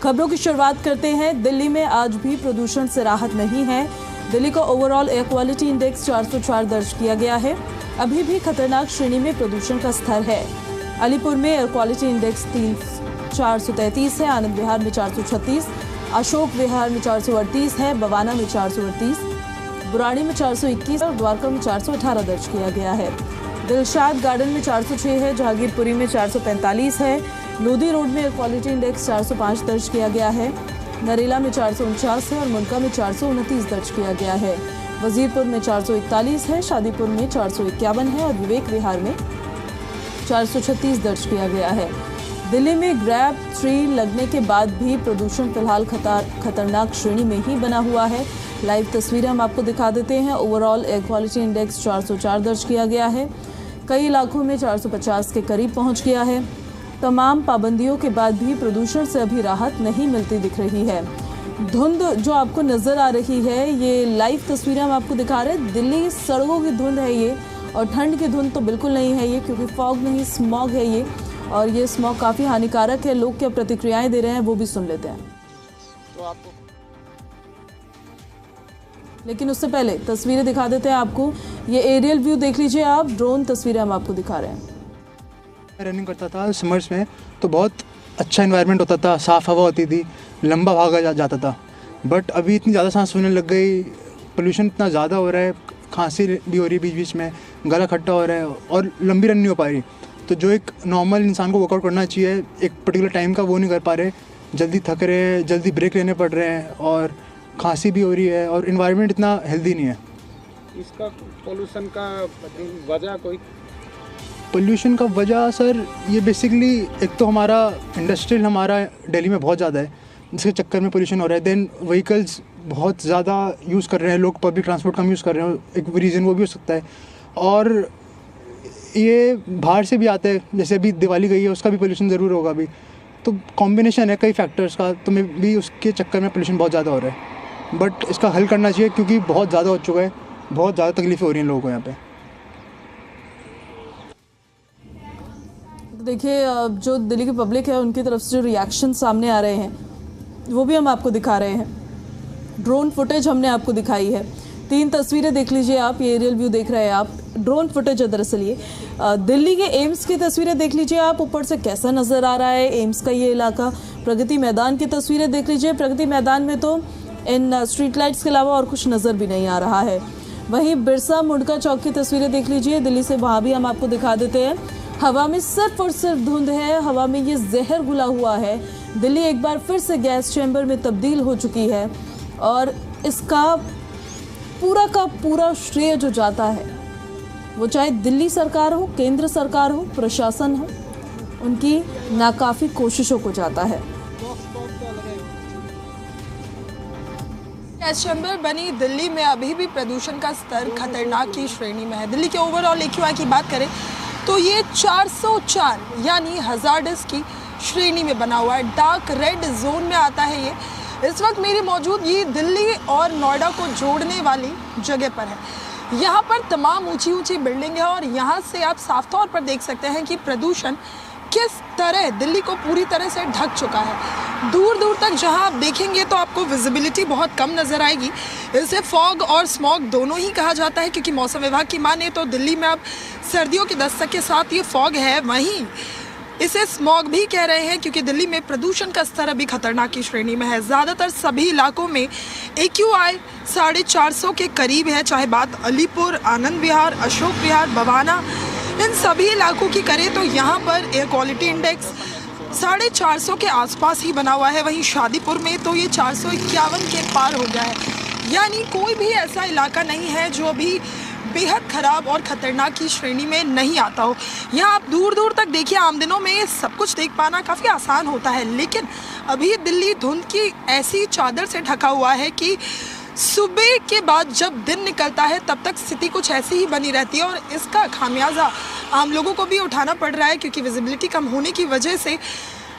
खबरों की शुरुआत करते हैं। दिल्ली में आज भी प्रदूषण से राहत नहीं है। दिल्ली का ओवरऑल एयर क्वालिटी इंडेक्स 404 दर्ज किया गया है। अभी भी खतरनाक श्रेणी में प्रदूषण का स्तर है। अलीपुर में एयर क्वालिटी इंडेक्स 433 है, आनंद विहार में 436, अशोक विहार में 438 है, बवाना में 438, बुराड़ी में 421 और द्वारका में 418 दर्ज किया गया है। दिलशाद गार्डन में 406 है, जहांगीरपुरी में 445 है, लोधी रोड में एयर क्वालिटी इंडेक्स 405 दर्ज किया गया है, नरेला में 449 है और मुनका में 429 दर्ज किया गया है। वजीरपुर में 441 है, शादीपुर में 451 है और विवेक विहार में 436 दर्ज किया गया है। दिल्ली में ग्रैब 3 लगने के बाद भी प्रदूषण फिलहाल खतरनाक श्रेणी में ही बना हुआ है। लाइव तस्वीरें हम आपको दिखा देते हैं। ओवरऑल एयर क्वालिटी इंडेक्स 404 दर्ज किया गया है। कई इलाकों में 450 के करीब पहुंच गया है। तमाम पाबंदियों के बाद भी प्रदूषण से अभी राहत नहीं मिलती दिख रही है। धुंध जो आपको नज़र आ रही है, ये लाइव तस्वीरें हम आपको दिखा रहे हैं। दिल्ली सड़कों की धुंध है ये, और ठंड की धुंध तो बिल्कुल नहीं है ये, क्योंकि फॉग नहीं स्मॉग है ये, और ये स्मॉग काफ़ी हानिकारक है। लोग क्या प्रतिक्रियाएं दे रहे हैं वो भी सुन लेते हैं। तो आपको लेकिन उससे पहले तस्वीरें दिखा देते हैं आपको। ये एरियल व्यू देख लीजिए आप, ड्रोन तस्वीरें हम आपको दिखा रहे हैं। रनिंग करता था समर्स में तो बहुत अच्छा एनवायरनमेंट होता था, साफ़ हवा होती थी, लंबा भागा जाता था। बट अभी इतनी ज़्यादा सांस फूलने लग गई, पोल्यूशन इतना ज़्यादा हो रहा है, खांसी भी हो रही है बीच बीच में, गला खट्टा हो रहा है और लंबी रन नहीं हो पा रही। तो जो एक नॉर्मल इंसान को वर्कआउट करना चाहिए एक पर्टिकुलर टाइम का, वो नहीं कर पा रहे, जल्दी थक रहे हैं, जल्दी ब्रेक लेने पड़ रहे हैं और खांसी भी हो रही है और इन्वायरमेंट इतना हेल्दी नहीं है। इसका पोल्यूशन का वजह कोई? पोल्यूशन का वजह सर ये बेसिकली एक तो हमारा इंडस्ट्रियल हमारा दिल्ली में बहुत ज़्यादा है, जिसके चक्कर में पोल्यूशन हो रहा है। देन व्हीकल्स बहुत ज़्यादा यूज़ कर रहे हैं लोग, पब्लिक ट्रांसपोर्ट कम यूज़ कर रहे हैं, एक रीज़न वो भी हो सकता है। और ये बाहर से भी आते हैं, जैसे अभी दिवाली गई है उसका भी पोल्यूशन ज़रूर होगा अभी। तो कॉम्बिनेशन है कई फैक्टर्स का, तो मैं भी उसके चक्कर में पोल्यूशन बहुत ज़्यादा हो रहा है। बट इसका हल करना चाहिए क्योंकि बहुत ज़्यादा हो चुका है, बहुत ज़्यादा तकलीफ़ें हो रही हैं लोगों को यहाँ पे। देखिए, जो दिल्ली की पब्लिक है उनकी तरफ से जो रिएक्शन सामने आ रहे हैं वो भी हम आपको दिखा रहे हैं। ड्रोन फुटेज हमने आपको दिखाई है। 3 तस्वीरें देख लीजिए आप, ये एरियल व्यू देख रहे हैं आप, ड्रोन फुटेज है दरअसल ये। दिल्ली के एम्स की तस्वीरें देख लीजिए आप, ऊपर से कैसा नज़र आ रहा है एम्स का ये इलाका। प्रगति मैदान की तस्वीरें देख लीजिए। प्रगति मैदान में तो इन स्ट्रीट लाइट्स के अलावा और कुछ नज़र भी नहीं आ रहा है। वहीं बिरसा मुंडका चौक की तस्वीरें देख लीजिए दिल्ली से, वहाँ भी हम आपको दिखा देते हैं। हवा में सिर्फ और सिर्फ धुंध है, हवा में ये जहर घुला हुआ है। दिल्ली एक बार फिर से गैस चैम्बर में तब्दील हो चुकी है और इसका पूरा का पूरा श्रेय जो जाता है वो चाहे दिल्ली सरकार हो, केंद्र सरकार हो, प्रशासन हो, उनकी नाकाफी कोशिशों को जाता है। गैस चैम्बर बनी दिल्ली में अभी भी प्रदूषण का स्तर खतरनाक की श्रेणी में है। दिल्ली के ओवरऑल AQI की बात करें तो ये 404 यानी हजार्डस की श्रेणी में बना हुआ है। डार्क रेड जोन में आता है ये। इस वक्त मेरी मौजूद ये दिल्ली और नोएडा को जोड़ने वाली जगह पर है। यहाँ पर तमाम ऊंची ऊंची बिल्डिंग है और यहाँ से आप साफ तौर पर देख सकते हैं कि प्रदूषण किस तरह दिल्ली को पूरी तरह से ढक चुका है। दूर दूर तक जहाँ आप देखेंगे तो आपको विजिबिलिटी बहुत कम नज़र आएगी। इसे फॉग और स्मॉग दोनों ही कहा जाता है, क्योंकि मौसम विभाग की माने तो दिल्ली में अब सर्दियों की दस्तक के साथ ये फॉग है, वहीं इसे स्मॉग भी कह रहे हैं, क्योंकि दिल्ली में प्रदूषण का स्तर अभी खतरनाक की श्रेणी में है। ज़्यादातर सभी इलाकों में AQI 450 के करीब है, चाहे बात अलीपुर, आनंद विहार, अशोक विहार, बवाना, इन सभी इलाकों की करें तो यहाँ पर एयर क्वालिटी इंडेक्स 450 के आसपास ही बना हुआ है। वहीं शादीपुर में तो ये 451 के पार हो गया है। यानी कोई भी ऐसा इलाका नहीं है जो अभी बेहद ख़राब और ख़तरनाक की श्रेणी में नहीं आता हो। यहाँ आप दूर दूर तक देखिए, आम दिनों में सब कुछ देख पाना काफ़ी आसान होता है, लेकिन अभी दिल्ली धुंध की ऐसी चादर से ढका हुआ है कि सुबह के बाद जब दिन निकलता है तब तक स्थिति कुछ ऐसी ही बनी रहती है और इसका खामियाजा आम लोगों को भी उठाना पड़ रहा है, क्योंकि विजिबिलिटी कम होने की वजह से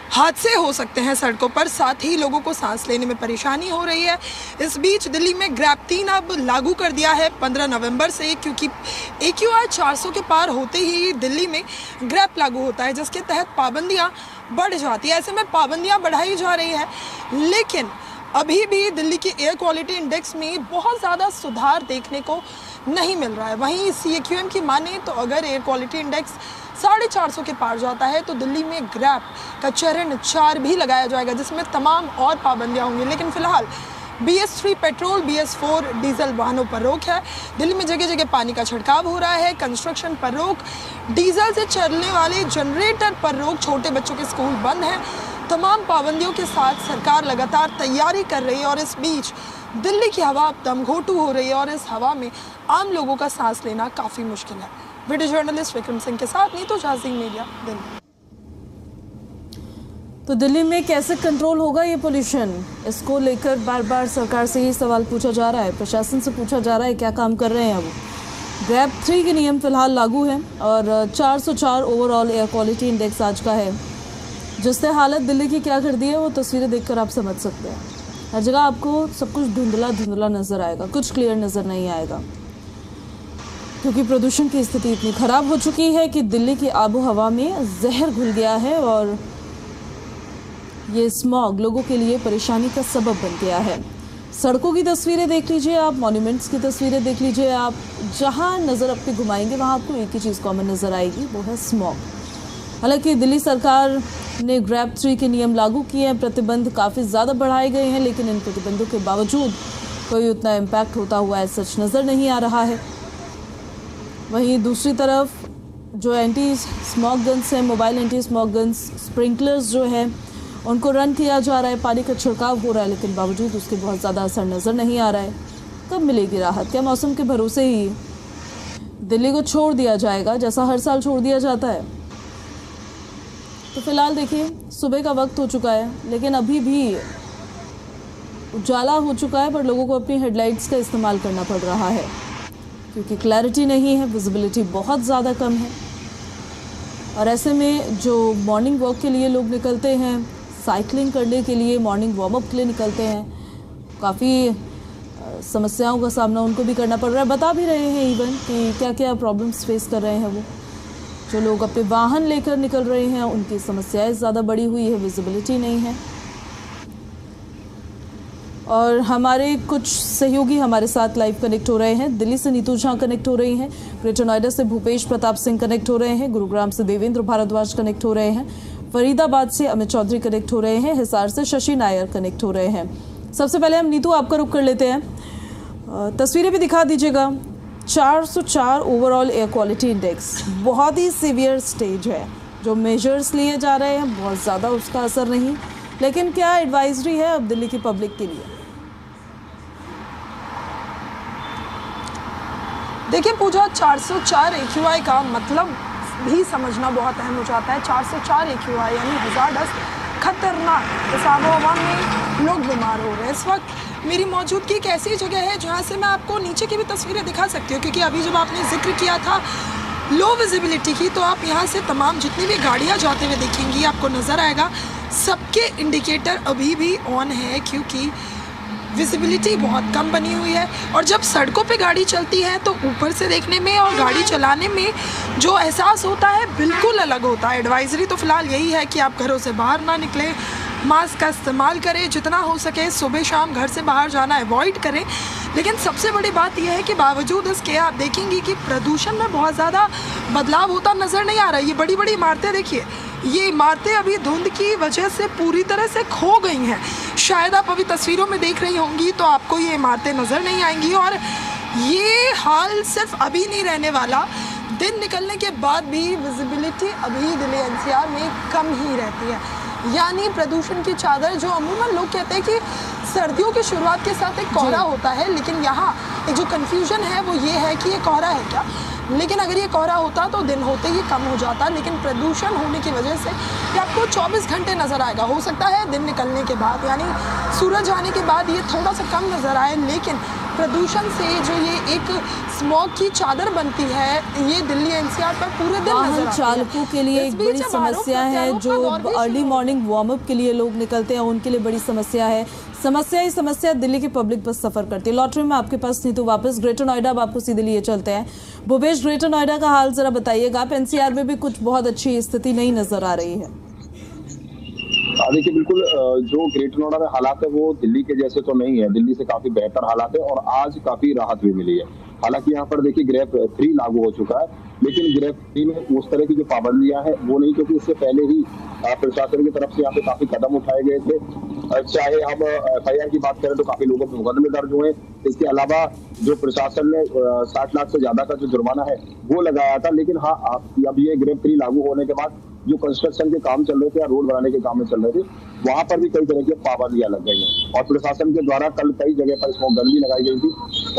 हादसे हो सकते हैं सड़कों पर, साथ ही लोगों को सांस लेने में परेशानी हो रही है। इस बीच दिल्ली में ग्रैब 3 अब लागू कर दिया है 15 नवंबर से, क्योंकि AQI 400 के पार होते ही दिल्ली में ग्रैब लागू होता है, जिसके तहत पाबंदियां बढ़ जाती है। ऐसे में पाबंदियां बढ़ाई जा रही है, लेकिन अभी भी दिल्ली की एयर क्वालिटी इंडेक्स में बहुत ज़्यादा सुधार देखने को नहीं मिल रहा है। वहीं CAQM की माने तो अगर एयर क्वालिटी इंडेक्स 450 के पार जाता है तो दिल्ली में ग्रैप का चरण 4 भी लगाया जाएगा, जिसमें तमाम और पाबंदियां होंगी। लेकिन फिलहाल BS3 पेट्रोल, BS4 डीजल वाहनों पर रोक है। दिल्ली में जगह जगह पानी का छिड़काव हो रहा है। कंस्ट्रक्शन पर रोक, डीजल से चलने वाले जनरेटर पर रोक, छोटे बच्चों के स्कूल बंद हैं। तमाम पाबंदियों के साथ सरकार लगातार तैयारी कर रही है और इस बीच दिल्ली की हवा दमघोटू हो रही है और इस हवा में आम लोगों का सांस लेना काफ़ी मुश्किल है। वीडियो जर्नलिस्ट विक्रम सिंह के साथ नीतू झा, ज़ी मीडिया, दिल्ली। तो दिल्ली में कैसे कंट्रोल होगा ये पोल्यूशन, इसको लेकर बार बार सरकार से ही सवाल पूछा जा रहा है, प्रशासन से पूछा जा रहा है क्या काम कर रहे हैं वो। ग्रैप 3 के नियम फिलहाल लागू हैं और 404 ओवरऑल एयर क्वालिटी इंडेक्स आज का है। जिससे हालत दिल्ली की क्या कर दी है वो तस्वीरें देखकर आप समझ सकते हैं। हर जगह आपको सब कुछ धुंधला धुंधला नज़र आएगा, कुछ क्लियर नज़र नहीं आएगा, क्योंकि प्रदूषण की स्थिति इतनी ख़राब हो चुकी है कि दिल्ली की आबो हवा में जहर घुल गया है और ये स्मॉग लोगों के लिए परेशानी का सबब बन गया है। सड़कों की तस्वीरें देख लीजिए आप, मॉन्यूमेंट्स की तस्वीरें देख लीजिए आप, जहां नज़र अपनी घुमाएंगे वहां आपको एक ही चीज़ कॉमन नज़र आएगी, वो है स्मॉग। हालांकि दिल्ली सरकार ने ग्रैप 3 के नियम लागू किए हैं, प्रतिबंध काफ़ी ज़्यादा बढ़ाए गए हैं, लेकिन इन प्रतिबंधों के बावजूद कोई उतना इम्पैक्ट होता हुआ ऐसा सच नज़र नहीं आ रहा है। वहीं दूसरी तरफ जो एंटी स्मॉग गन्स हैं, mobile anti smog guns, sprinklers जो है उनको रन किया जा रहा है, पानी का छिड़काव हो रहा है, लेकिन बावजूद उसके बहुत ज़्यादा असर नज़र नहीं आ रहा है। कब मिलेगी राहत? क्या मौसम के भरोसे ही दिल्ली को छोड़ दिया जाएगा जैसा हर साल छोड़ दिया जाता है? तो फिलहाल देखिए सुबह का वक्त हो चुका है, लेकिन अभी भी उजाला हो चुका है, पर लोगों को अपनी हेडलाइट्स का इस्तेमाल करना पड़ रहा है क्योंकि क्लैरिटी नहीं है, विजिबिलिटी बहुत ज़्यादा कम है। और ऐसे में जो मॉर्निंग वॉक के लिए लोग निकलते हैं, साइकिलिंग करने के लिए, मॉर्निंग वार्म अप के लिए निकलते हैं, काफ़ी समस्याओं का सामना उनको भी करना पड़ रहा है। बता भी रहे हैं इवन कि क्या क्या प्रॉब्लम्स फेस कर रहे हैं वो। जो लोग अपने वाहन लेकर निकल रहे हैं उनकी समस्याएं ज़्यादा बढ़ी हुई है, विजिबिलिटी नहीं है। और हमारे कुछ सहयोगी हमारे साथ लाइव कनेक्ट हो रहे हैं। दिल्ली से नीतू झा कनेक्ट हो रही हैं, ग्रेटर नोएडा से भूपेश प्रताप सिंह कनेक्ट हो रहे हैं, गुरुग्राम से देवेंद्र भारद्वाज कनेक्ट हो रहे हैं, फरीदाबाद से अमित चौधरी कनेक्ट हो रहे हैं, हिसार से शशि नायर कनेक्ट हो रहे हैं। सबसे पहले हम नीतू आपका रुख कर लेते हैं, तस्वीरें भी दिखा दीजिएगा। 404 ओवरऑल एयर क्वालिटी इंडेक्स बहुत ही सीवियर स्टेज है। जो मेजर्स लिए जा रहे हैं बहुत ज़्यादा उसका असर नहीं, लेकिन क्या एडवाइजरी है अब दिल्ली की पब्लिक के लिए? देखिए पूजा, 404 AQI का मतलब भी समझना बहुत अहम हो जाता है। 404 AQI यानी हज़ारडस खतरनाक। इस आबोहवा में लोग बीमार हो रहे हैं। इस वक्त मेरी मौजूदगी एक ऐसी जगह है जहाँ से मैं आपको नीचे की भी तस्वीरें दिखा सकती हूँ, क्योंकि अभी जब आपने जिक्र किया था लो विजिबिलिटी की, तो आप यहाँ से तमाम जितनी भी गाड़ियाँ जाते हुए देखेंगी आपको नज़र आएगा सबके इंडिकेटर अभी भी ऑन है, क्योंकि विजिबिलिटी बहुत कम बनी हुई है। और जब सड़कों पे गाड़ी चलती है तो ऊपर से देखने में और गाड़ी चलाने में जो एहसास होता है बिल्कुल अलग होता है। एडवाइजरी तो फ़िलहाल यही है कि आप घरों से बाहर ना निकलें, मास्क का इस्तेमाल करें, जितना हो सके सुबह शाम घर से बाहर जाना अवॉइड करें। लेकिन सबसे बड़ी बात यह है कि बावजूद इसके आप देखेंगे कि प्रदूषण में बहुत ज़्यादा बदलाव होता नज़र नहीं आ रहा है। ये बड़ी बड़ी इमारतें देखिए, ये इमारतें अभी धुंध की वजह से पूरी तरह से खो गई हैं। शायद आप अभी तस्वीरों में देख रही होंगी तो आपको ये इमारतें नज़र नहीं आएंगी। और ये हाल सिर्फ अभी नहीं रहने वाला, दिन निकलने के बाद भी विजिबिलिटी अभी दिल्ली NCR में कम ही रहती है। यानी प्रदूषण की चादर, जो अमूमन लोग कहते हैं कि सर्दियों की शुरुआत के साथ एक कोहरा होता है, लेकिन यहाँ एक जो कन्फ्यूजन है वो ये है कि ये कोहरा है क्या। लेकिन अगर ये कोहरा होता तो दिन होते ही कम हो जाता, लेकिन प्रदूषण होने की वजह से ये आपको 24 घंटे नज़र आएगा। हो सकता है दिन निकलने के बाद यानी सूरज आने के बाद ये थोड़ा सा कम नज़र आए, लेकिन प्रदूषण से जो ये एक स्मॉग की चादर बनती है ये दिल्ली NCR पर पूरे दिन नजर आती है। चालकों के लिए एक बड़ी समस्या है, जो अर्ली मॉर्निंग वार्म अप के लिए लोग निकलते हैं उनके लिए बड़ी समस्या है। समस्या ही समस्या दिल्ली की पब्लिक बस सफ़र करती है। लॉटरी में आपके पास नहीं तो वापस ग्रेटर नोएडा, अब आपको सीधे लिए चलते हैं। भूपेश, ग्रेटर नोएडा का हाल ज़रा बताइएगा। आप NCR में भी कुछ बहुत अच्छी स्थिति नहीं नज़र आ रही है। देखिए बिल्कुल जो ग्रेटर नोएडा में हालात है वो दिल्ली के जैसे तो नहीं है, दिल्ली से काफी बेहतर हालात है और आज काफी राहत भी मिली है। हालांकि यहाँ पर देखिए ग्रेफ 3 लागू हो चुका है, लेकिन ग्रेफ 3 में उस तरह की जो पाबंदियां हैं वो नहीं, क्योंकि इससे पहले ही प्रशासन की तरफ से यहाँ पे काफी कदम उठाए गए थे। चाहे हम FIR की बात करें तो काफी लोगों के मुकदमे दर्ज हुए। इसके अलावा जो प्रशासन ने 60 लाख से ज्यादा का जो जुर्माना है वो लगाया था, लेकिन हाँ अब ये ग्रेफ 3 लागू होने के बाद जो कंस्ट्रक्शन के काम चल रहे थे या रोड बनाने के काम में चल रहे थे वहां पर भी कई तरह की पाबंदियां लग गई हैं और प्रशासन के द्वारा कल कई जगह पर स्मोक गन भी लगाई गई थी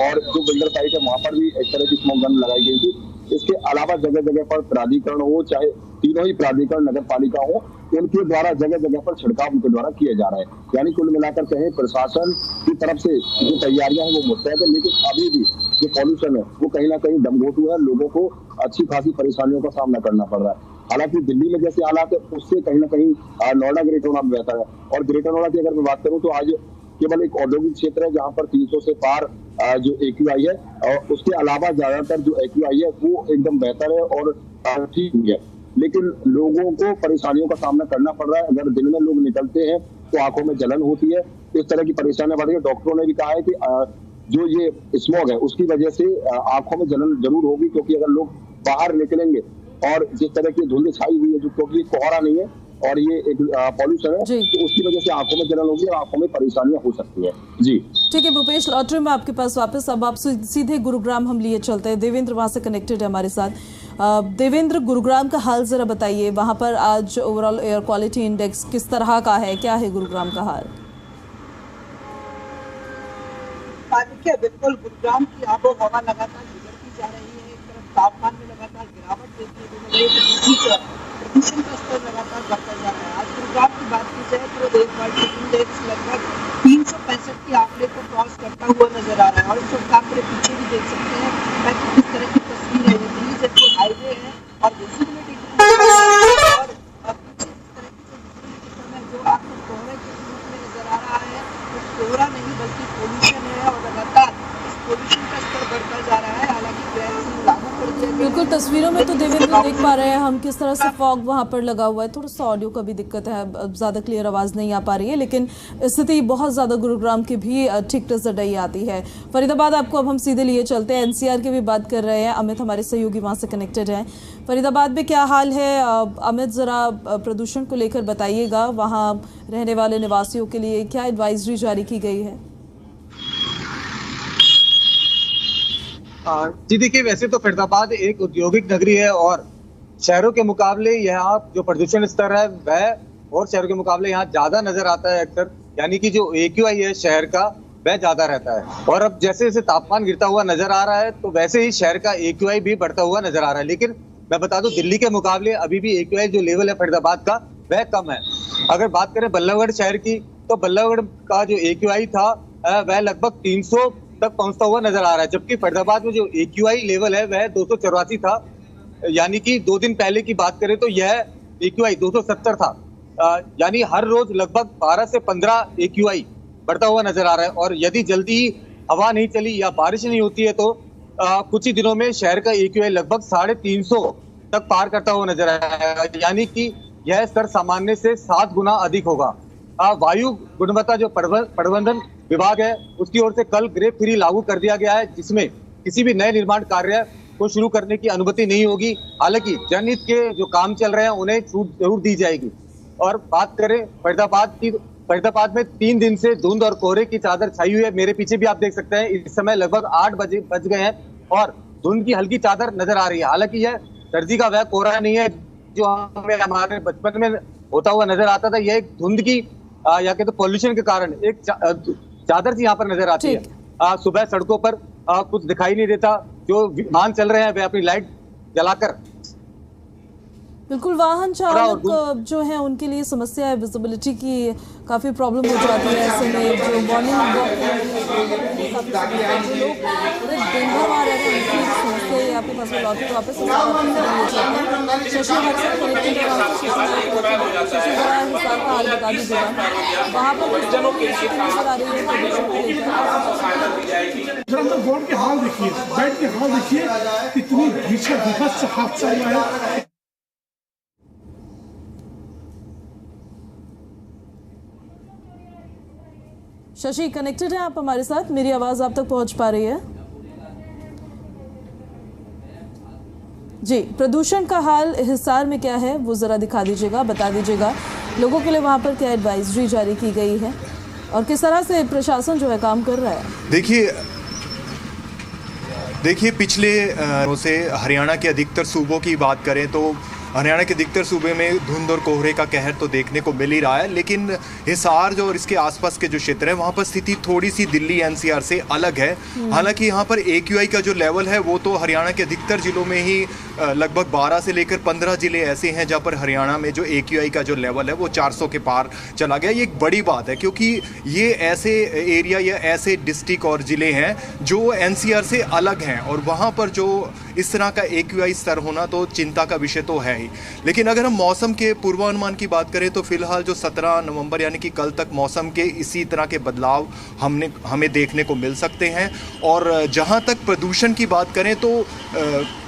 और जो बिल्डर साइट है वहां पर भी एक तरह की स्मोक गन लगाई गई थी। इसके अलावा जगह जगह पर प्राधिकरण हो, चाहे तीनों ही प्राधिकरण नगर पालिका हो, उनके द्वारा जगह जगह पर छिड़काव उनके द्वारा किया जा रहा है। यानी कुल मिलाकर कहें प्रशासन की तरफ से जो तैयारियां हैं वो मुस्तैद है, लेकिन अभी भी जो पॉल्यूशन है वो कहीं ना कहीं दमघोटू है, लोगों को अच्छी खासी परेशानियों का सामना करना पड़ रहा है। हालांकि दिल्ली में जैसे हालात है उससे कहीं ना कहीं नोएडा ग्रेटर नोएडा में बेहतर है। और ग्रेटर नोएडा की अगर मैं बात करूं तो आज केवल एक औद्योगिक क्षेत्र है जहां पर 300 से पार जो AQI है और उसके अलावा ज्यादातर जो AQI है वो एकदम बेहतर है और ठीक है, लेकिन लोगों को परेशानियों का सामना करना पड़ रहा है। अगर दिन में लोग निकलते हैं तो आंखों में जलन होती है, इस तरह की परेशानियां बढ़ रही है। डॉक्टरों ने भी कहा है कि जो ये स्मॉग है उसकी वजह से आंखों में जलन जरूर होगी, क्योंकि अगर लोग बाहर निकलेंगे और जिस तरह की धुंध छाई हुई है, जो क्योंकि कोहरा नहीं है और ये एक पॉल्यूशन है, तो उसकी वजह से आंखों में जलन होगी और आंखों में परेशानियां हो सकती है। जी ठीक है भूपेश, लौट रहे मैं आपके पास वापस। अब आप सीधे गुरुग्राम हम लिए चलते हैं। देवेंद्र वहां से कनेक्टेड है हमारे साथ। देवेंद्र, गुरुग्राम का हाल जरा बताइए। वहां पर आज ओवरऑल एयर क्वालिटी इंडेक्स किस तरह का है, क्या है गुरुग्राम का हाल? देखिए बिल्कुल गुरुग्राम की आबो हवा लगातार बिगड़ती जा रही है। एक तरफ तापमान में लगातार गिरावट देखने को मिल रही है, तो दूसरी तरफ प्रदूषण का स्तर लगातार बढ़ता जा रहा है। आज गुरुग्राम की बात की जाए तो एयर क्वालिटी इंडेक्स लगभग 365 के आंकड़े को क्रॉस करता हुआ नजर आ रहा है। और इस वक्त आप मेरे पीछे भी देख सकते हैं ताकि किस तरह की तस्वीर है। दिल्ली जयपुर हाईवे है और विजिबिलिटी और पीछे इस तरह की जो आपको कोहरे के रूप में नजर आ रहा है, वो कोहरा नहीं बल्कि पोल्यूशन है और लगातार इस पोल्यूशन का स्तर बढ़ता जा रहा है। हालांकि लागू कर दिया गया बिल्कुल तस्वीरों में तो देवेंद्र देख पा रहे हैं हम किस तरह से फॉग वहां पर लगा हुआ है। थोड़ा सा ऑडियो का भी दिक्कत है, ज्यादा क्लियर आवाज नहीं आ पा रही है, लेकिन स्थिति बहुत ज्यादा गुरुग्राम की भी ठीक से डई आती है। फरीदाबाद आपको अब हम सीधे लिए चलते हैं। NCR की भी बात कर रहे हैं। अमित हमारे सहयोगी वहां से कनेक्टेड हैं। फरीदाबाद में क्या हाल है अमित, जरा प्रदूषण को लेकर बताइएगा। वहां रहने वाले निवासियों के लिए क्या एडवाइजरी जारी की गई है? जी देखिए, वैसे तो फरीदाबाद एक औद्योगिक नगरी है और शहरों के मुकाबले यहाँ जो प्रदूषण स्तर है वह और शहरों के मुकाबले यहाँ ज्यादा नजर आता है अक्सर। यानी कि जो AQI है शहर का वह ज्यादा रहता है और अब जैसे जैसे तापमान गिरता हुआ नजर आ रहा है तो वैसे ही शहर का AQI भी बढ़ता हुआ नजर आ रहा है। लेकिन मैं बता दूं दिल्ली के मुकाबले अभी भी AQI जो लेवल है फरीदाबाद का वह कम है। अगर बात करें बल्लभगढ़ शहर की तो बल्लभगढ़ का जो AQI था वह लगभग 300 तक पहुंचता हुआ नजर आ रहा है, जबकि फरीदाबाद में जो AQI लेवल है वह 284 था। यानी कि 2 दिन पहले की बात करें तो यह AQI 270 था। यानी हर रोज लगभग 12 से 15 AQI बढ़ता हुआ नजर आ रहा है। और यदि जल्दी हवा नहीं चली या बारिश नहीं होती है तो कुछ ही दिनों में शहर का AQI लगभग 350 तक पार करता हुआ नजर आएगा। यानी कि यह स्तर सामान्य से 7 गुना अधिक होगा। वायु गुणवत्ता जो प्रबंधन विभाग है उसकी ओर से कल ग्रेड 3 लागू कर दिया गया है, जिसमें किसी भी नए निर्माण कार्य को शुरू करने की अनुमति नहीं होगी। हालांकि जनहित के जो काम चल रहे हैं उन्हें छूट जरूर दी जाएगी। और बात करें फरीदाबाद में 3 दिन से धुंध और कोहरे की चादर छाई हुई है। मेरे पीछे भी आप देख सकते हैं इस समय लगभग 8 बज गए हैं और धुंध की हल्की चादर नजर आ रही है। हालांकि यह सर्दी का वह कोहरा नहीं है जो हमें हमारे बचपन में होता हुआ नजर आता था। यह एक धुंध की या कहते पॉल्यूशन के कारण एक चादर सी यहाँ पर नजर आती है। सुबह सड़कों पर कुछ दिखाई नहीं देता। जो वाहन चल रहे हैं वे अपनी लाइट जलाकर बिल्कुल वाहन चालक जो है उनके लिए समस्या है, विजिबिलिटी की काफ़ी प्रॉब्लम हो जाती है। ऐसे में जो मॉर्निंग वॉक जो लोग पूरे दिन भर वहाँ रहते हैं उनकी समस्या है। आपके पास में लौटे वापस शशि जरा हिसाब का हाल बता दीजिएगा वहाँ पर किस तरह की स्थिति नजर आ रही है प्रदूषण को लेकर। बोर्ड के हाल देखिए, बेड के हाल देखिए, कितनी भीषण विभत्स हादसा हुआ है। शशि कनेक्टेड है आप हमारे साथ, मेरी आवाज आप तक पहुंच पा रही है? जी, प्रदूषण का हाल हिसार में क्या है वो जरा दिखा दीजिएगा, बता दीजिएगा लोगों के लिए वहां पर क्या एडवाइजरी जारी की गई है और किस तरह से प्रशासन जो है काम कर रहा है। देखिए पिछले से हरियाणा के अधिकतर सूबों की बात करें तो हरियाणा के अधिकतर सूबे में धुंध और कोहरे का कहर तो देखने को मिल ही रहा है, लेकिन हिसार जो और इसके आसपास के जो क्षेत्र है वहाँ पर स्थिति थोड़ी सी दिल्ली एनसीआर से अलग है। हालांकि यहाँ पर AQI का जो लेवल है वो तो हरियाणा के अधिकतर जिलों में ही लगभग 12 से लेकर 15 जिले ऐसे हैं जहाँ पर हरियाणा में जो AQI का जो लेवल है वो 400 के पार चला गया। ये एक बड़ी बात है क्योंकि ये ऐसे एरिया या ऐसे डिस्ट्रिक्ट और ज़िले हैं जो NCR से अलग हैं और वहाँ पर जो इस तरह का AQI स्तर होना तो चिंता का विषय तो है ही। लेकिन अगर हम मौसम के पूर्वानुमान की बात करें तो फिलहाल जो 17 नवंबर यानी कि कल तक मौसम के इसी तरह के बदलाव हमें देखने को मिल सकते हैं। और जहाँ तक प्रदूषण की बात करें तो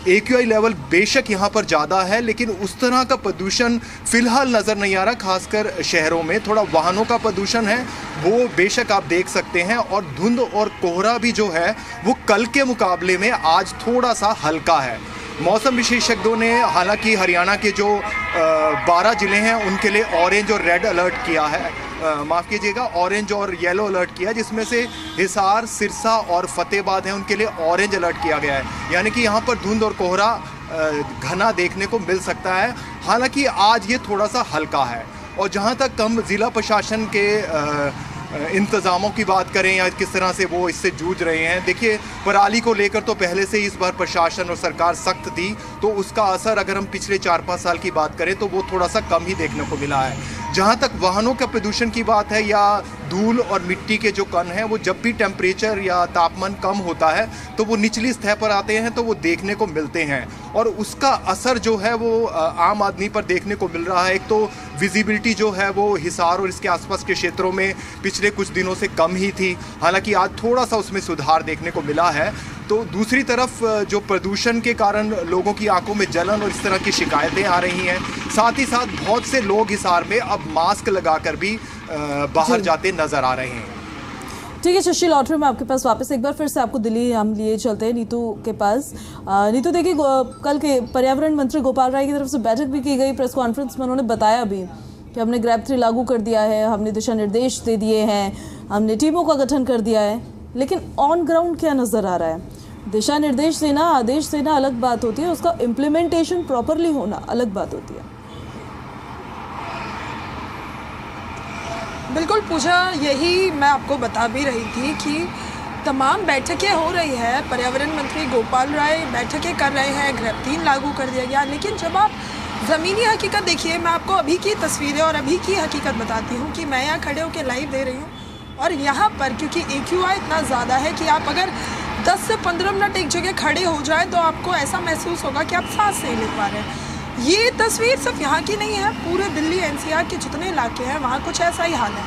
AQI लेवल बेशक यहाँ पर ज़्यादा है, लेकिन उस तरह का प्रदूषण फिलहाल नज़र नहीं आ रहा। खासकर शहरों में थोड़ा वाहनों का प्रदूषण है वो बेशक आप देख सकते हैं, और धुंध और कोहरा भी जो है वो कल के मुकाबले में आज थोड़ा सा हल्का है। मौसम विशेषज्ञों ने हालांकि हरियाणा के जो 12 ज़िले हैं उनके लिए ऑरेंज और रेड अलर्ट किया है, माफ़ कीजिएगा ऑरेंज और येलो अलर्ट किया, जिसमें से हिसार, सिरसा और फतेहाबाद हैं उनके लिए ऑरेंज अलर्ट किया गया है। यानी कि यहाँ पर धुंध और कोहरा घना देखने को मिल सकता है। हालांकि आज ये थोड़ा सा हल्का है। और जहाँ तक हम ज़िला प्रशासन के इंतज़ामों की बात करें या किस तरह से वो इससे जूझ रहे हैं, देखिए पराली को लेकर तो पहले से इस बार प्रशासन और सरकार सख्त थी, तो उसका असर अगर हम पिछले 4-5 साल की बात करें तो वो थोड़ा सा कम ही देखने को मिला है। जहाँ तक वाहनों का प्रदूषण की बात है या धूल और मिट्टी के जो कण हैं वो जब भी टेम्परेचर या तापमान कम होता है तो वो निचली सतह पर आते हैं तो वो देखने को मिलते हैं, और उसका असर जो है वो आम आदमी पर देखने को मिल रहा है। एक तो विजिबिलिटी जो है वो हिसार और इसके आसपास के क्षेत्रों में पिछले कुछ दिनों से कम ही थी, हालांकि आज थोड़ा सा उसमें सुधार देखने को मिला है। तो दूसरी तरफ जो प्रदूषण के कारण लोगों की आंखों में जलन और इस तरह की शिकायतें आ रही हैं, साथ ही साथ बहुत से लोग हिसार में अब मास्क लगाकर भी बाहर जाते नजर आ रहे हैं। ठीक है शशि, लौट रहे मैं आपके पास वापस एक बार फिर से आपको दिल्ली हम लिए चलते हैं नीतू के पास। नीतू देखिए कल के पर्यावरण मंत्री गोपाल राय की तरफ से बैठक भी की गई, प्रेस कॉन्फ्रेंस में उन्होंने बताया भी कि हमने ग्रैब 3 लागू कर दिया है, हमने दिशा निर्देश दे दिए हैं, हमने टीमों का गठन कर दिया है, लेकिन ऑन ग्राउंड क्या नज़र आ रहा है? दिशा निर्देश देना, आदेश देना अलग बात होती है, उसका इम्प्लीमेंटेशन प्रॉपरली होना अलग बात होती है। बिल्कुल पूजा, यही मैं आपको बता भी रही थी कि तमाम बैठकें हो रही है, पर्यावरण मंत्री गोपाल राय बैठकें कर रहे हैं, ग्रैब 3 लागू कर दिया गया, लेकिन जब आप ज़मीनी हकीकत देखिए, मैं आपको अभी की तस्वीरें और अभी की हकीकत बताती हूँ कि मैं यहाँ खड़े होकर लाइव दे रही हूँ, और यहाँ पर क्योंकि AQI इतना ज़्यादा है कि आप अगर 10 से 15 मिनट एक जगह खड़े हो जाए तो आपको ऐसा महसूस होगा कि आप सांस नहीं ले पा रहे हैं। ये तस्वीर सिर्फ यहाँ की नहीं है, पूरे दिल्ली NCR के जितने इलाके हैं वहाँ कुछ ऐसा ही हाल है।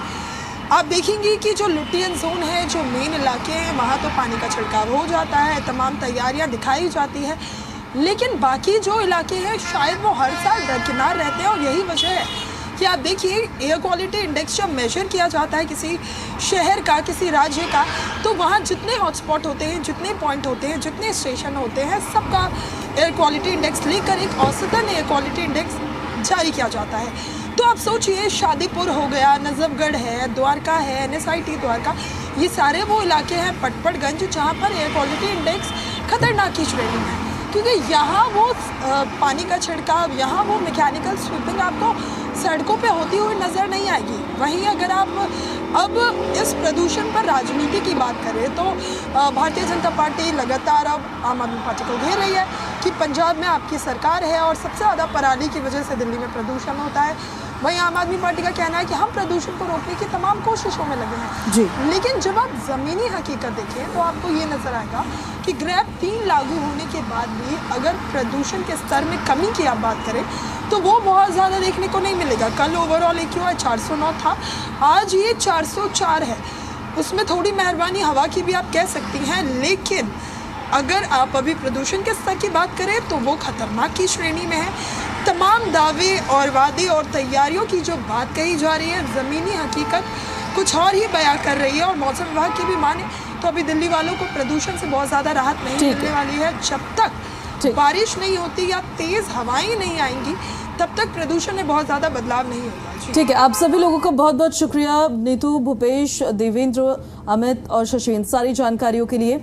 आप देखेंगे कि जो लुटियन जोन है, जो मेन इलाके हैं, वहाँ तो पानी का छिड़काव हो जाता है, तमाम तैयारियाँ दिखाई जाती है, लेकिन बाकी जो इलाके हैं शायद वो हर साल दरकिनार रहते हैं। और यही वजह है कि आप देखिए एयर क्वालिटी इंडेक्स जब मेजर किया जाता है किसी शहर का, किसी राज्य का, तो वहाँ जितने हॉटस्पॉट होते हैं, जितने पॉइंट होते हैं, जितने स्टेशन होते हैं, सबका एयर क्वालिटी इंडेक्स लेकर एक औसतन एयर क्वालिटी इंडेक्स जारी किया जाता है। तो आप सोचिए शादीपुर हो गया, नजफगढ़ है, द्वारका है, NSIT द्वारका, ये सारे वो इलाके हैं, पटपड़गंज, जहाँ पर एयर क्वालिटी इंडेक्स खतरनाक की श्रेणी में है, क्योंकि यहाँ वो पानी का छिड़काव, यहाँ वो मैकेनिकल स्वीपिंग आपको सड़कों पे होती हुई नज़र नहीं आएगी। वहीं अगर आप अब इस प्रदूषण पर राजनीति की बात करें तो भारतीय जनता पार्टी लगातार अब आम आदमी पार्टी को घेर रही है कि पंजाब में आपकी सरकार है और सबसे ज़्यादा पराली की वजह से दिल्ली में प्रदूषण होता है। वहीं आम आदमी पार्टी का कहना है कि हम प्रदूषण को रोकने की तमाम कोशिशों में लगे हैं जी। लेकिन जब आप ज़मीनी हकीकत देखें तो आपको ये नज़र आएगा कि ग्रैब 3 लागू होने के बाद भी अगर प्रदूषण के स्तर में कमी की आप बात करें तो वो बहुत ज़्यादा देखने को नहीं मिलेगा। कल ओवरऑल AQI 409 था, आज ये 404 है। उसमें थोड़ी मेहरबानी हवा की भी आप कह सकती हैं, लेकिन अगर आप अभी प्रदूषण के स्तर की बात करें तो वो खतरनाक की श्रेणी में है। तमाम दावे और वादे और तैयारियों की जो बात कही जा रही है, ज़मीनी हकीकत कुछ और ही बयां कर रही है। और मौसम विभाग की भी माने तो अभी दिल्ली वालों को प्रदूषण से बहुत ज़्यादा राहत नहीं मिलने वाली है। जब तक बारिश नहीं होती या तेज़ हवाएं नहीं आएंगी तब तक प्रदूषण में बहुत ज़्यादा बदलाव नहीं होगा। ठीक है, आप सभी लोगों का बहुत बहुत शुक्रिया, नीतू, भूपेश, देवेंद्र, अमित और शशीन, सारी जानकारियों के लिए।